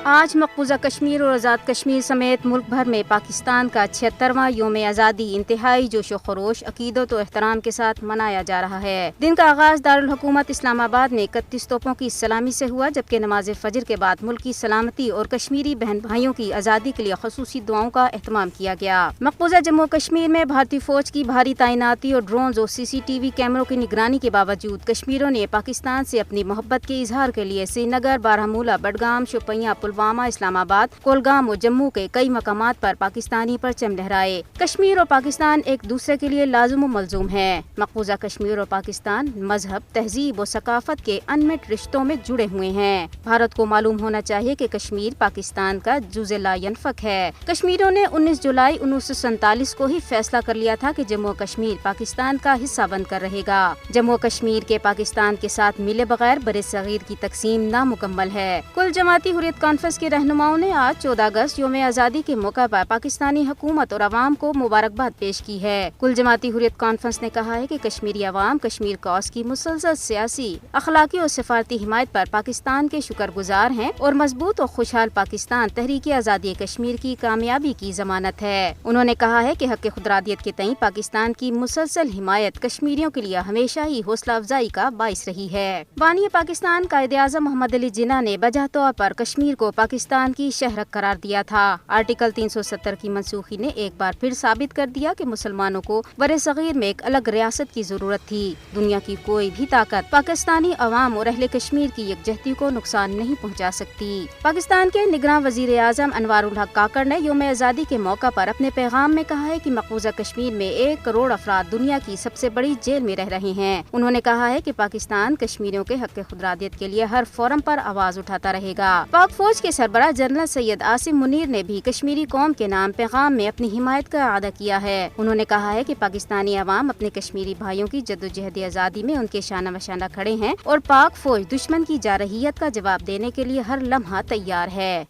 آج مقبوضہ کشمیر اور آزاد کشمیر سمیت ملک بھر میں پاکستان کا 76واں یوم آزادی انتہائی جوش و خروش، عقیدت و احترام کے ساتھ منایا جا رہا ہے۔ دن کا آغاز دارالحکومت اسلام آباد میں 31 توپوں کی سلامی سے ہوا، جبکہ نماز فجر کے بعد ملک کی سلامتی اور کشمیری بہن بھائیوں کی آزادی کے لیے خصوصی دعاؤں کا اہتمام کیا گیا۔ مقبوضہ جموں و کشمیر میں بھارتی فوج کی بھاری تعیناتی اور ڈرونز اور CCTV کیمروں کی نگرانی کے باوجود کشمیریوں نے پاکستان سے اپنی محبت کے اظہار کے لیے سری نگر، بارہمولہ، بڈگام، شوپیاں، پلوامہ، اسلام آباد، کولگام اور جموں کے کئی مقامات پر پاکستانی پرچم لہرائے۔ کشمیر اور پاکستان ایک دوسرے کے لیے لازم و ملزوم ہیں۔ مقبوضہ کشمیر اور پاکستان مذہب، تہذیب و ثقافت کے انمٹ رشتوں میں جڑے ہوئے ہیں۔ بھارت کو معلوم ہونا چاہیے کہ کشمیر پاکستان کا جزء لا ینفک ہے۔ کشمیریوں نے 19 جولائی 1947 کو ہی فیصلہ کر لیا تھا کہ جموں و کشمیر پاکستان کا حصہ بن کر رہے گا۔ جموں و کشمیر کے پاکستان کے ساتھ ملے بغیر بر صغیر کی تقسیم نامکمل ہے۔ کل جماعتی حریت کانفرنس کے رہنماؤں نے آج 14 اگست یوم آزادی کے موقع پر پاکستانی حکومت اور عوام کو مبارکباد پیش کی ہے۔ کل جماعتی حریت کانفرنس نے کہا ہے کہ کشمیری عوام کشمیر کاز کی مسلسل سیاسی، اخلاقی اور سفارتی حمایت پر پاکستان کے شکر گزار ہیں اور مضبوط اور خوشحال پاکستان تحریک آزادی کشمیر کی کامیابی کی ضمانت ہے۔ انہوں نے کہا ہے کہ حق خودارادیت کے تئیں پاکستان کی مسلسل حمایت کشمیریوں کے لیے ہمیشہ ہی حوصلہ افزائی کا باعث رہی ہے۔ بانی پاکستان قائد اعظم محمد علی جناح نے بجا طور پر کشمیر کو پاکستان کی شہرک قرار دیا تھا۔ آرٹیکل 370 کی منسوخی نے ایک بار پھر ثابت کر دیا کہ مسلمانوں کو برصغیر میں ایک الگ ریاست کی ضرورت تھی۔ دنیا کی کوئی بھی طاقت پاکستانی عوام اور اہل کشمیر کی یکجہتی کو نقصان نہیں پہنچا سکتی۔ پاکستان کے نگراں وزیر اعظم انوار الحق کاکڑ نے یوم آزادی کے موقع پر اپنے پیغام میں کہا ہے کہ مقبوضہ کشمیر میں 1 کروڑ افراد دنیا کی سب سے بڑی جیل میں رہ رہے ہیں۔ انہوں نے کہا ہے کہ پاکستان کشمیریوں کے حق خودارادیت کے لیے ہر فورم پر آواز اٹھاتا رہے گا۔ پاک فوج کے سربراہ جنرل سید عاصم منیر نے بھی کشمیری قوم کے نام پیغام میں اپنی حمایت کا اعادہ کیا ہے۔ انہوں نے کہا ہے کہ پاکستانی عوام اپنے کشمیری بھائیوں کی جدوجہد آزادی میں ان کے شانہ بشانہ کھڑے ہیں اور پاک فوج دشمن کی جارحیت کا جواب دینے کے لیے ہر لمحہ تیار ہے۔